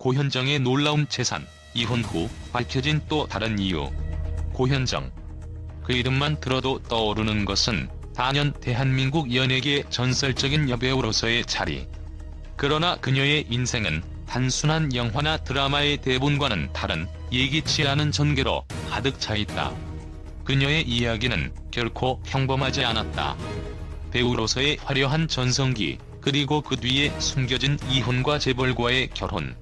고현정의 놀라운 재산, 이혼 후 밝혀진 또 다른 이유. 고현정. 그 이름만 들어도 떠오르는 것은 단연 대한민국 연예계의 전설적인 여배우로서의 자리. 그러나 그녀의 인생은 단순한 영화나 드라마의 대본과는 다른 예기치 않은 전개로 가득 차 있다. 그녀의 이야기는 결코 평범하지 않았다. 배우로서의 화려한 전성기, 그리고 그 뒤에 숨겨진 이혼과 재벌과의 결혼.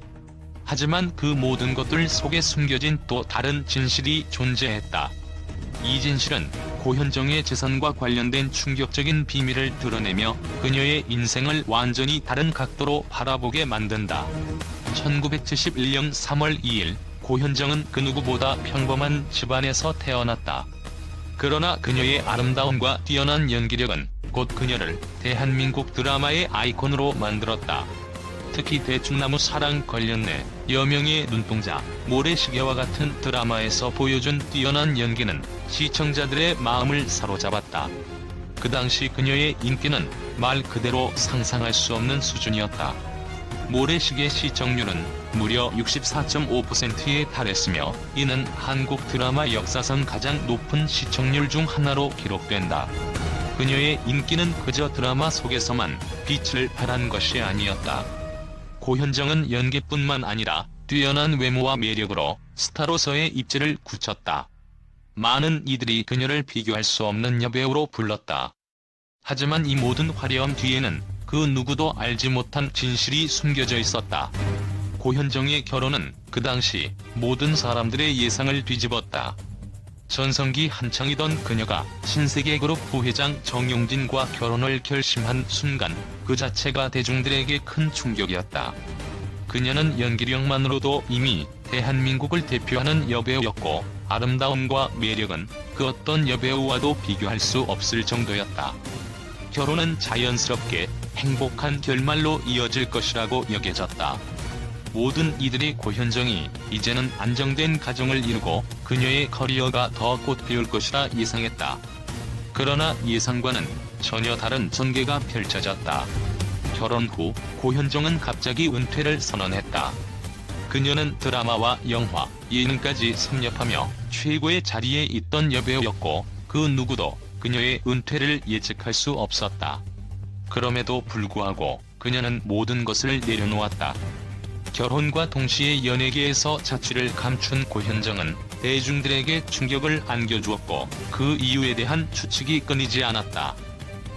하지만 그 모든 것들 속에 숨겨진 또 다른 진실이 존재했다. 이 진실은 고현정의 재산과 관련된 충격적인 비밀을 드러내며 그녀의 인생을 완전히 다른 각도로 바라보게 만든다. 1971년 3월 2일, 고현정은 그 누구보다 평범한 집안에서 태어났다. 그러나 그녀의 아름다움과 뛰어난 연기력은 곧 그녀를 대한민국 드라마의 아이콘으로 만들었다. 특히 대충나무 사랑 걸렸네, 여명의 눈동자, 모래시계와 같은 드라마에서 보여준 뛰어난 연기는 시청자들의 마음을 사로잡았다. 그 당시 그녀의 인기는 말 그대로 상상할 수 없는 수준이었다. 모래시계 시청률은 무려 64.5%에 달했으며 이는 한국 드라마 역사상 가장 높은 시청률 중 하나로 기록된다. 그녀의 인기는 그저 드라마 속에서만 빛을 발한 것이 아니었다. 고현정은 연기뿐만 아니라 뛰어난 외모와 매력으로 스타로서의 입지를 굳혔다. 많은 이들이 그녀를 비교할 수 없는 여배우로 불렀다. 하지만 이 모든 화려함 뒤에는 그 누구도 알지 못한 진실이 숨겨져 있었다. 고현정의 결혼은 그 당시 모든 사람들의 예상을 뒤집었다. 전성기 한창이던 그녀가 신세계그룹 부회장 정용진과 결혼을 결심한 순간 그 자체가 대중들에게 큰 충격이었다. 그녀는 연기력만으로도 이미 대한민국을 대표하는 여배우였고 아름다움과 매력은 그 어떤 여배우와도 비교할 수 없을 정도였다. 결혼은 자연스럽게 행복한 결말로 이어질 것이라고 여겨졌다. 모든 이들이 고현정이 이제는 안정된 가정을 이루고 그녀의 커리어가 더 꽃피울 것이라 예상했다. 그러나 예상과는 전혀 다른 전개가 펼쳐졌다. 결혼 후 고현정은 갑자기 은퇴를 선언했다. 그녀는 드라마와 영화, 예능까지 섭렵하며 최고의 자리에 있던 여배우였고 그 누구도 그녀의 은퇴를 예측할 수 없었다. 그럼에도 불구하고 그녀는 모든 것을 내려놓았다. 결혼과 동시에 연예계에서 자취를 감춘 고현정은 대중들에게 충격을 안겨주었고 그 이유에 대한 추측이 끊이지 않았다.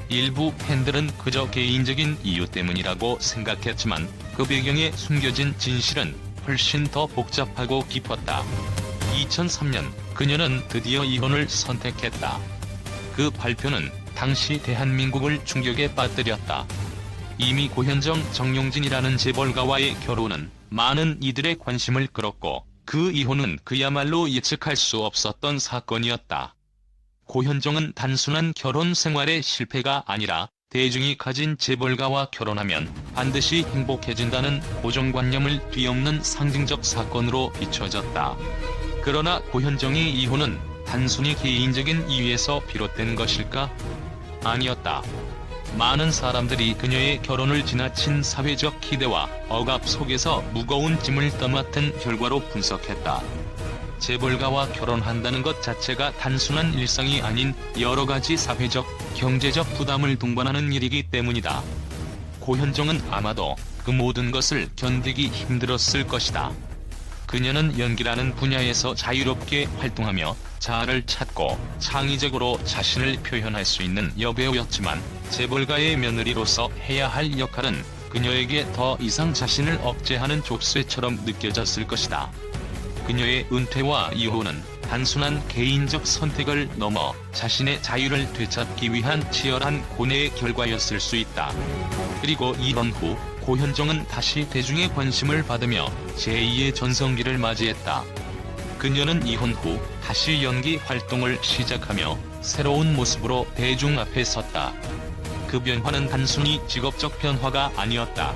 일부 팬들은 그저 개인적인 이유 때문이라고 생각했지만 그 배경에 숨겨진 진실은 훨씬 더 복잡하고 깊었다. 2003년 그녀는 드디어 이혼을 선택했다. 그 발표는 당시 대한민국을 충격에 빠뜨렸다. 이미 고현정, 정용진이라는 재벌가와의 결혼은 많은 이들의 관심을 끌었고 그 이혼은 그야말로 예측할 수 없었던 사건이었다. 고현정은 단순한 결혼 생활의 실패가 아니라 대중이 가진 재벌가와 결혼하면 반드시 행복해진다는 고정관념을 뒤엎는 상징적 사건으로 비춰졌다. 그러나 고현정의 이혼은 단순히 개인적인 이유에서 비롯된 것일까? 아니었다. 많은 사람들이 그녀의 결혼을 지나친 사회적 기대와 억압 속에서 무거운 짐을 떠맡은 결과로 분석했다. 재벌가와 결혼한다는 것 자체가 단순한 일상이 아닌 여러 가지 사회적, 경제적 부담을 동반하는 일이기 때문이다. 고현정은 아마도 그 모든 것을 견디기 힘들었을 것이다. 그녀는 연기라는 분야에서 자유롭게 활동하며 자아를 찾고 창의적으로 자신을 표현할 수 있는 여배우였지만 재벌가의 며느리로서 해야 할 역할은 그녀에게 더 이상 자신을 억제하는 족쇄처럼 느껴졌을 것이다. 그녀의 은퇴와 이혼은 단순한 개인적 선택을 넘어 자신의 자유를 되찾기 위한 치열한 고뇌의 결과였을 수 있다. 그리고 이혼 후 고현정은 다시 대중의 관심을 받으며 제2의 전성기를 맞이했다. 그녀는 이혼 후 다시 연기 활동을 시작하며 새로운 모습으로 대중 앞에 섰다. 그 변화는 단순히 직업적 변화가 아니었다.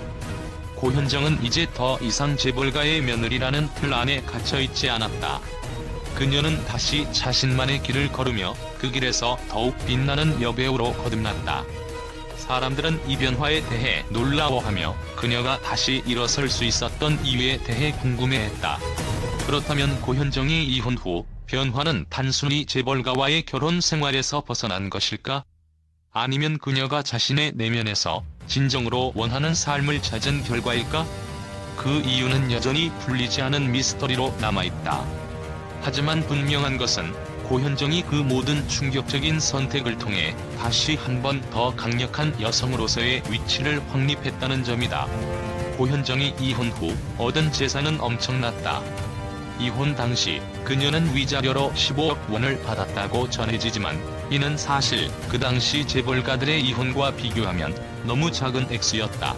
고현정은 이제 더 이상 재벌가의 며느리라는 틀 안에 갇혀있지 않았다. 그녀는 다시 자신만의 길을 걸으며 그 길에서 더욱 빛나는 여배우로 거듭났다. 사람들은 이 변화에 대해 놀라워하며 그녀가 다시 일어설 수 있었던 이유에 대해 궁금해했다. 그렇다면 고현정이 이혼 후 변화는 단순히 재벌가와의 결혼 생활에서 벗어난 것일까? 아니면 그녀가 자신의 내면에서 진정으로 원하는 삶을 찾은 결과일까? 그 이유는 여전히 풀리지 않은 미스터리로 남아있다. 하지만 분명한 것은 고현정이 그 모든 충격적인 선택을 통해 다시 한 번 더 강력한 여성으로서의 위치를 확립했다는 점이다. 고현정이 이혼 후 얻은 재산은 엄청났다. 이혼 당시 그녀는 위자료로 15억 원을 받았다고 전해지지만 이는 사실 그 당시 재벌가들의 이혼과 비교하면 너무 작은 액수였다.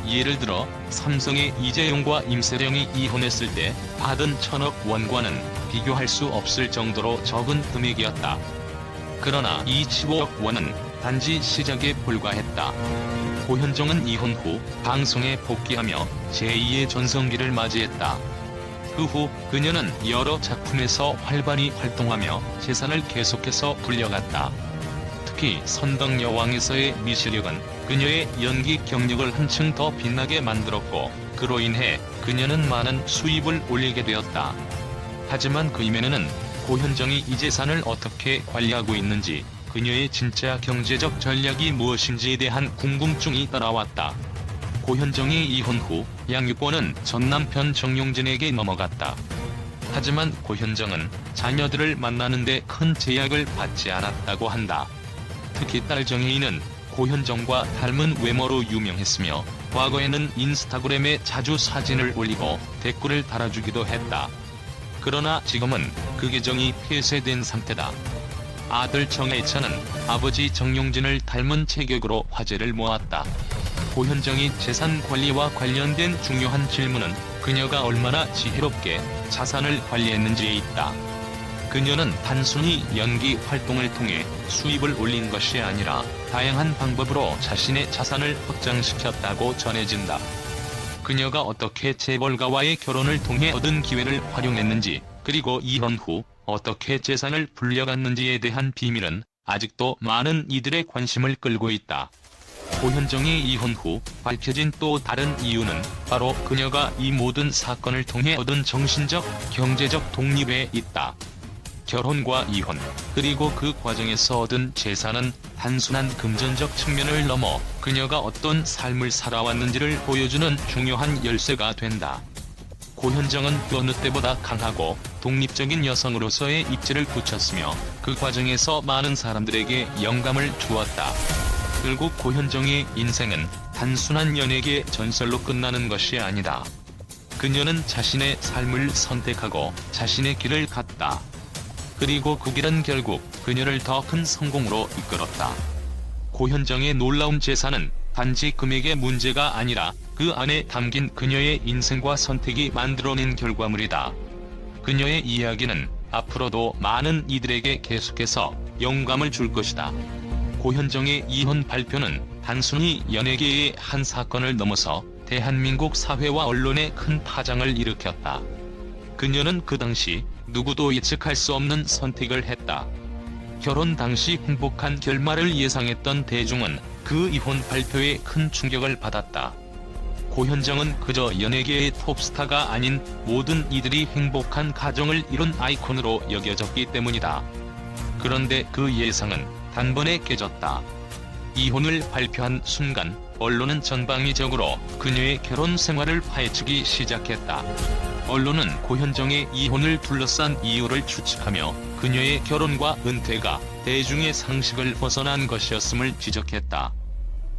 예를 들어 삼성의 이재용과 임세령이 이혼했을 때 받은 1,000억 원과는 비교할 수 없을 정도로 적은 금액이었다. 그러나 이 15억 원은 단지 시작에 불과했다. 고현정은 이혼 후 방송에 복귀하며 제2의 전성기를 맞이했다. 그 후 그녀는 여러 작품에서 활발히 활동하며 재산을 계속해서 불려갔다. 특히 선덕여왕에서의 미시력은 그녀의 연기 경력을 한층 더 빛나게 만들었고 그로 인해 그녀는 많은 수입을 올리게 되었다. 하지만 그 이면에는 고현정이 이 재산을 어떻게 관리하고 있는지, 그녀의 진짜 경제적 전략이 무엇인지에 대한 궁금증이 따라왔다. 고현정이 이혼 후 양육권은 전 남편 정용진에게 넘어갔다. 하지만 고현정은 자녀들을 만나는데 큰 제약을 받지 않았다고 한다. 특히 딸 정혜인은 고현정과 닮은 외모로 유명했으며 과거에는 인스타그램에 자주 사진을 올리고 댓글을 달아주기도 했다. 그러나 지금은 그 계정이 폐쇄된 상태다. 아들 정혜찬은 아버지 정용진을 닮은 체격으로 화제를 모았다. 고현정이 재산 관리와 관련된 중요한 질문은 그녀가 얼마나 지혜롭게 자산을 관리했는지에 있다. 그녀는 단순히 연기 활동을 통해 수입을 올린 것이 아니라 다양한 방법으로 자신의 자산을 확장시켰다고 전해진다. 그녀가 어떻게 재벌가와의 결혼을 통해 얻은 기회를 활용했는지, 그리고 이혼 후 어떻게 재산을 불려갔는지에 대한 비밀은 아직도 많은 이들의 관심을 끌고 있다. 고현정이 이혼 후 밝혀진 또 다른 이유는 바로 그녀가 이 모든 사건을 통해 얻은 정신적, 경제적 독립에 있다. 결혼과 이혼, 그리고 그 과정에서 얻은 재산은 단순한 금전적 측면을 넘어 그녀가 어떤 삶을 살아왔는지를 보여주는 중요한 열쇠가 된다. 고현정은 그 어느 때보다 강하고 독립적인 여성으로서의 입지를 굳혔으며 그 과정에서 많은 사람들에게 영감을 주었다. 결국 고현정의 인생은 단순한 연예계 전설로 끝나는 것이 아니다. 그녀는 자신의 삶을 선택하고 자신의 길을 갔다. 그리고 그 길은 결국 그녀를 더 큰 성공으로 이끌었다. 고현정의 놀라운 재산은 단지 금액의 문제가 아니라 그 안에 담긴 그녀의 인생과 선택이 만들어낸 결과물이다. 그녀의 이야기는 앞으로도 많은 이들에게 계속해서 영감을 줄 것이다. 고현정의 이혼 발표는 단순히 연예계의 한 사건을 넘어서 대한민국 사회와 언론에 큰 파장을 일으켰다. 그녀는 그 당시 누구도 예측할 수 없는 선택을 했다. 결혼 당시 행복한 결말을 예상했던 대중은 그 이혼 발표에 큰 충격을 받았다. 고현정은 그저 연예계의 톱스타가 아닌 모든 이들이 행복한 가정을 이룬 아이콘으로 여겨졌기 때문이다. 그런데 그 예상은 단번에 깨졌다. 이혼을 발표한 순간 언론은 전방위적으로 그녀의 결혼 생활을 파헤치기 시작했다. 언론은 고현정의 이혼을 둘러싼 이유를 추측하며 그녀의 결혼과 은퇴가 대중의 상식을 벗어난 것이었음을 지적했다.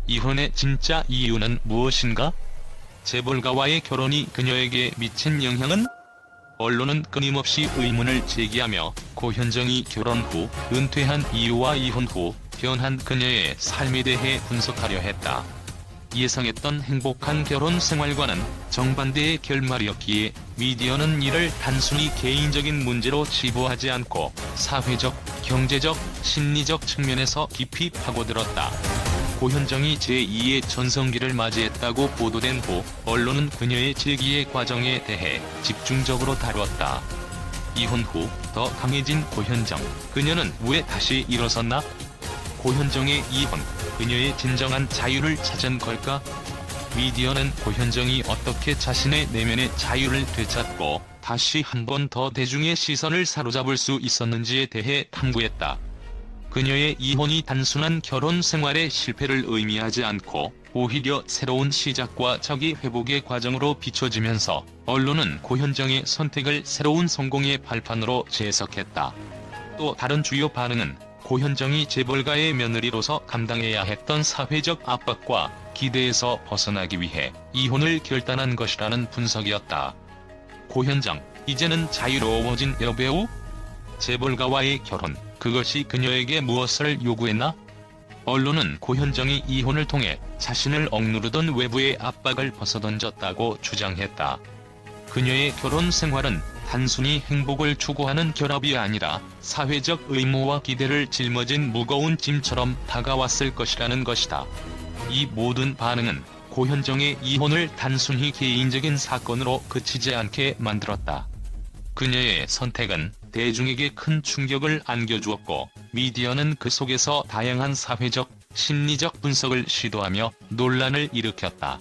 이혼의 진짜 이유는 무엇인가? 재벌가와의 결혼이 그녀에게 미친 영향은? 언론은 끊임없이 의문을 제기하며 고현정이 결혼 후 은퇴한 이유와 이혼 후 변한 그녀의 삶에 대해 분석하려 했다. 예상했던 행복한 결혼 생활과는 정반대의 결말이었기에 미디어는 이를 단순히 개인적인 문제로 치부하지 않고 사회적, 경제적, 심리적 측면에서 깊이 파고들었다. 고현정이 제2의 전성기를 맞이했다고 보도된 후 언론은 그녀의 재기의 과정에 대해 집중적으로 다뤘다. 이혼 후 더 강해진 고현정, 그녀는 왜 다시 일어섰나? 고현정의 이혼, 그녀의 진정한 자유를 찾은 걸까? 미디어는 고현정이 어떻게 자신의 내면의 자유를 되찾고 다시 한 번 더 대중의 시선을 사로잡을 수 있었는지에 대해 탐구했다. 그녀의 이혼이 단순한 결혼 생활의 실패를 의미하지 않고 오히려 새로운 시작과 자기 회복의 과정으로 비춰지면서 언론은 고현정의 선택을 새로운 성공의 발판으로 재해석했다. 또 다른 주요 반응은 고현정이 재벌가의 며느리로서 감당해야 했던 사회적 압박과 기대에서 벗어나기 위해 이혼을 결단한 것이라는 분석이었다. 고현정, 이제는 자유로워진 여배우? 재벌가와의 결혼, 그것이 그녀에게 무엇을 요구했나? 언론은 고현정이 이혼을 통해 자신을 억누르던 외부의 압박을 벗어던졌다고 주장했다. 그녀의 결혼 생활은 단순히 행복을 추구하는 결합이 아니라 사회적 의무와 기대를 짊어진 무거운 짐처럼 다가왔을 것이라는 것이다. 이 모든 반응은 고현정의 이혼을 단순히 개인적인 사건으로 그치지 않게 만들었다. 그녀의 선택은 대중에게 큰 충격을 안겨주었고, 미디어는 그 속에서 다양한 사회적, 심리적 분석을 시도하며 논란을 일으켰다.